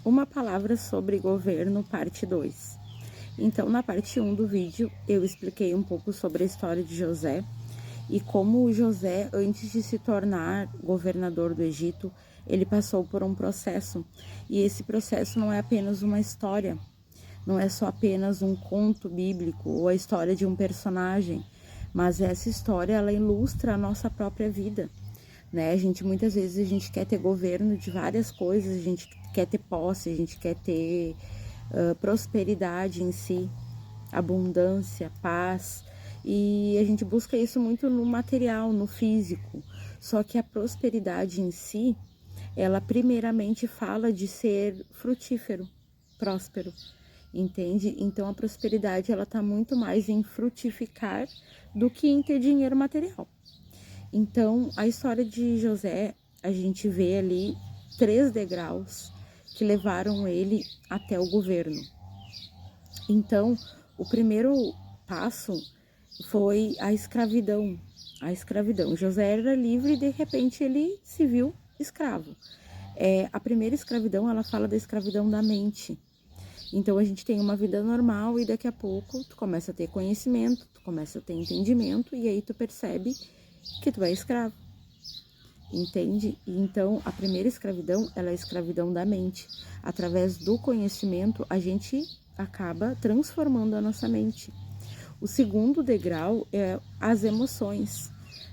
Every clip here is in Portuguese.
uma palavra sobre governo, parte 2. Então, na parte 1 do vídeo, eu expliquei um pouco sobre a história de José e como José, antes de se tornar governador do Egito, ele passou por um processo. E esse processo não é apenas uma história, não é só apenas um conto bíblico ou a história de um personagem, mas essa história, ela ilustra a nossa própria vida, né? Muitas vezes a gente quer ter governo de várias coisas, a gente quer ter posse, a gente quer ter prosperidade em si, abundância, paz, e a gente busca isso muito no material, no físico. Só que a prosperidade em si, ela primeiramente fala de ser frutífero, próspero, entende? Então a prosperidade, ela tá muito mais em frutificar do que em ter dinheiro material. Então a história de José, a gente vê ali 3 degraus que levaram ele até o governo. Então, o primeiro passo foi a escravidão. A escravidão. José era livre e de repente ele se viu escravo. A primeira escravidão, ela fala da escravidão da mente. Então a gente tem uma vida normal e daqui a pouco tu começa a ter conhecimento, tu começa a ter entendimento e aí tu percebe que tu é escravo. Entende? Então, a primeira escravidão, ela é a escravidão da mente. Através do conhecimento, a gente acaba transformando a nossa mente. O segundo degrau é as emoções,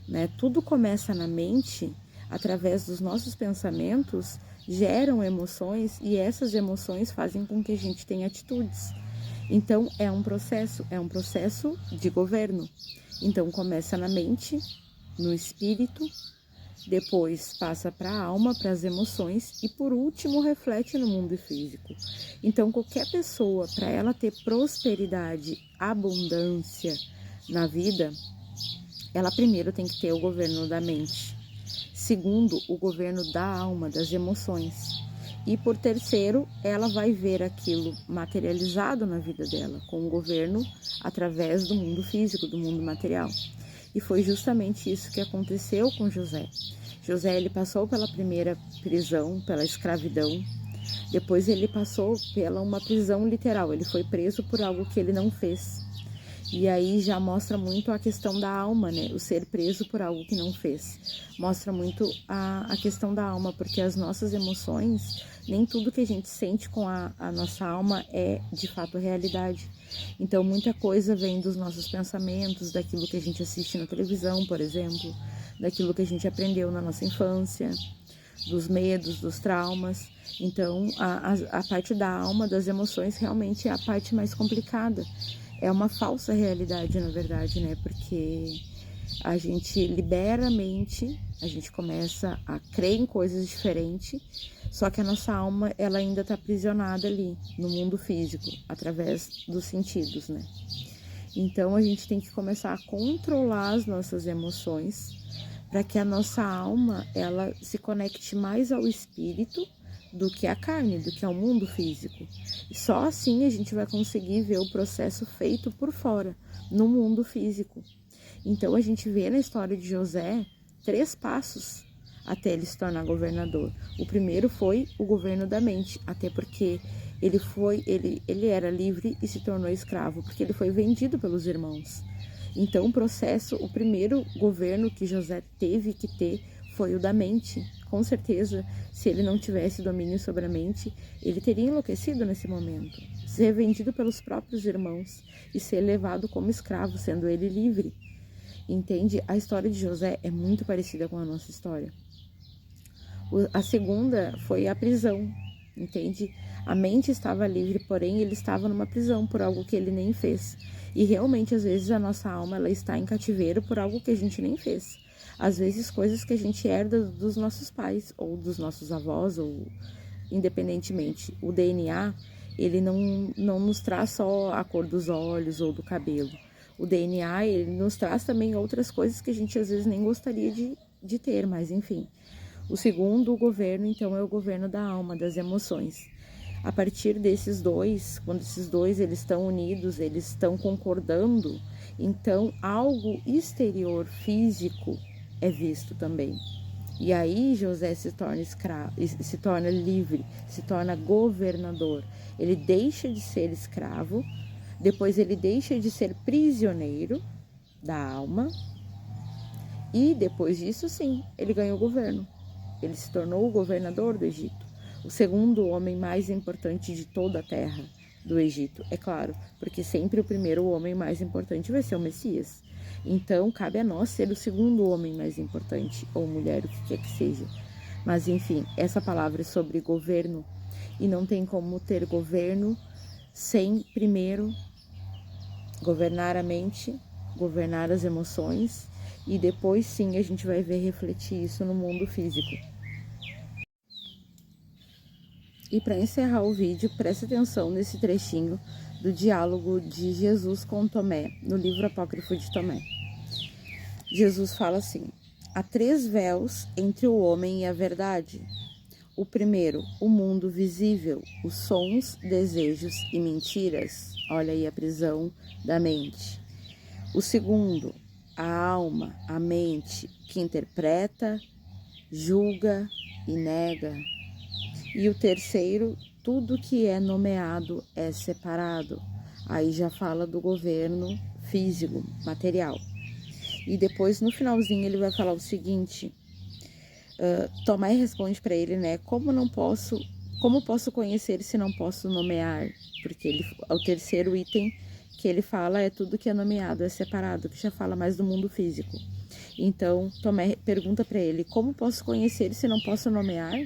né? Tudo começa na mente, através dos nossos pensamentos, geram emoções e essas emoções fazem com que a gente tenha atitudes. Então, é um processo de governo. Então, começa na mente, no espírito, depois passa para a alma, para as emoções e por último reflete no mundo físico. Então qualquer pessoa, para ela ter prosperidade, abundância na vida, ela primeiro tem que ter o governo da mente. Segundo, o governo da alma, das emoções. E por terceiro, ela vai ver aquilo materializado na vida dela, com o governo através do mundo físico, do mundo material. E foi justamente isso que aconteceu com José. José, ele passou pela primeira prisão, pela escravidão. Depois ele passou pela uma prisão literal. Ele foi preso por algo que ele não fez. E aí já mostra muito a questão da alma, né? O ser preso por algo que não fez. Mostra muito a questão da alma, porque as nossas emoções, nem tudo que a gente sente com a nossa alma é de fato realidade. Então muita coisa vem dos nossos pensamentos, daquilo que a gente assiste na televisão, por exemplo, daquilo que a gente aprendeu na nossa infância, dos medos, dos traumas. Então a parte da alma, das emoções, realmente é a parte mais complicada. É uma falsa realidade, na verdade, né? Porque a gente libera a mente, a gente começa a crer em coisas diferentes, só que a nossa alma, ela ainda está aprisionada ali, no mundo físico, através dos sentidos, né? Então, a gente tem que começar a controlar as nossas emoções, para que a nossa alma, ela se conecte mais ao espírito, do que a carne, do que ao mundo físico. E só assim a gente vai conseguir ver o processo feito por fora, no mundo físico. Então a gente vê na história de José 3 passos até ele se tornar governador. O primeiro foi o governo da mente, até porque ele era livre e se tornou escravo, porque ele foi vendido pelos irmãos. Então o primeiro governo que José teve que ter foi o da mente. Com certeza, se ele não tivesse domínio sobre a mente, ele teria enlouquecido nesse momento, ser vendido pelos próprios irmãos e ser levado como escravo, sendo ele livre. Entende? A história de José é muito parecida com a nossa história. A segunda foi a prisão, entende? A mente estava livre, porém ele estava numa prisão por algo que ele nem fez. E realmente, às vezes, a nossa alma, ela está em cativeiro por algo que a gente nem fez. Às vezes, coisas que a gente herda dos nossos pais, ou dos nossos avós, ou independentemente. O DNA, ele não nos traz só a cor dos olhos ou do cabelo. O DNA, ele nos traz também outras coisas que a gente, às vezes, nem gostaria de ter, mas enfim. O segundo governo, então, é o governo da alma, das emoções. A partir desses dois, quando esses dois eles estão unidos, eles estão concordando, então algo exterior, físico, é visto também. E aí José se torna escravo, se torna livre, se torna governador. Ele deixa de ser escravo, depois ele deixa de ser prisioneiro da alma, e depois disso, sim, ele ganhou o governo. Ele se tornou o governador do Egito, o segundo homem mais importante de toda a terra do Egito, é claro, porque sempre o primeiro homem mais importante vai ser o Messias. Então, cabe a nós ser o segundo homem mais importante, ou mulher, o que quer que seja. Mas, enfim, essa palavra é sobre governo, e não tem como ter governo sem, primeiro, governar a mente, governar as emoções, e depois sim a gente vai ver refletir isso no mundo físico. E para encerrar o vídeo, preste atenção nesse trechinho do diálogo de Jesus com Tomé, no livro apócrifo de Tomé. Jesus fala assim: há 3 véus entre o homem e a verdade. O primeiro, o mundo visível, os sons, desejos e mentiras. Olha aí a prisão da mente. O segundo, a alma, a mente, que interpreta, julga e nega. E o terceiro, tudo que é nomeado é separado. Aí já fala do governo físico, material. E depois, no finalzinho, ele vai falar o seguinte: Tomé responde para ele, né? Como posso conhecer se não posso nomear? Porque o terceiro item que ele fala é tudo que é nomeado, é separado, que já fala mais do mundo físico. Então, Tomé pergunta para ele: como posso conhecer se não posso nomear?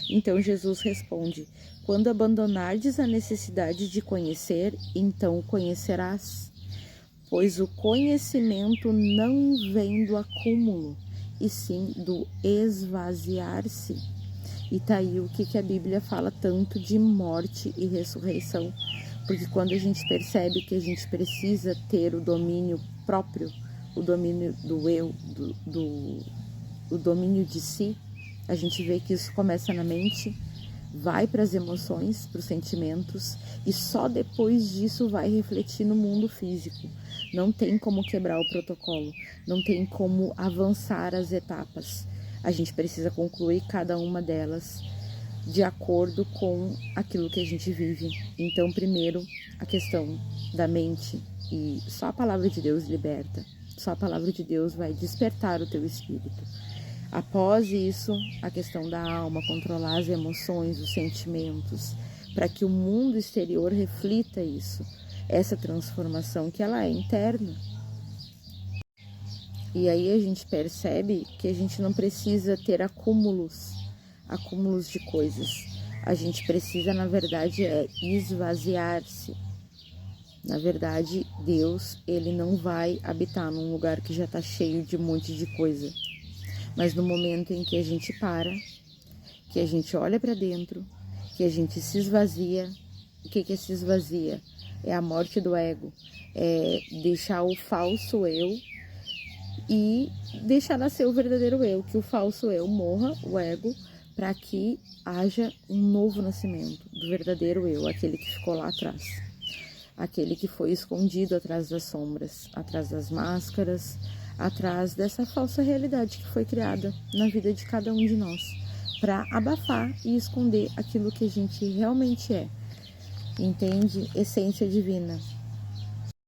Então Jesus responde: quando abandonardes a necessidade de conhecer, então conhecerás. Pois o conhecimento não vem do acúmulo, e sim do esvaziar-se. E tá aí o que a Bíblia fala tanto de morte e ressurreição. Porque quando a gente percebe que a gente precisa ter o domínio próprio, o domínio do eu, o domínio de si, a gente vê que isso começa na mente, vai para as emoções, para os sentimentos, e só depois disso vai refletir no mundo físico. Não tem como quebrar o protocolo, não tem como avançar as etapas. A gente precisa concluir cada uma delas de acordo com aquilo que a gente vive. Então, primeiro, a questão da mente, e só a palavra de Deus liberta, só a palavra de Deus vai despertar o teu espírito. Após isso, a questão da alma, controlar as emoções, os sentimentos, para que o mundo exterior reflita isso, essa transformação que ela é interna. E aí a gente percebe que a gente não precisa ter acúmulos de coisas. A gente precisa, na verdade, esvaziar-se. Na verdade, Deus, ele não vai habitar num lugar que já está cheio de um monte de coisa. Mas no momento em que a gente para, que a gente olha para dentro, que a gente se esvazia, o que se esvazia? É a morte do ego, é deixar o falso eu e deixar nascer o verdadeiro eu, que o falso eu morra, o ego, para que haja um novo nascimento do verdadeiro eu, aquele que ficou lá atrás, aquele que foi escondido atrás das sombras, atrás das máscaras, atrás dessa falsa realidade que foi criada na vida de cada um de nós, para abafar e esconder aquilo que a gente realmente é. Entende? Essência divina.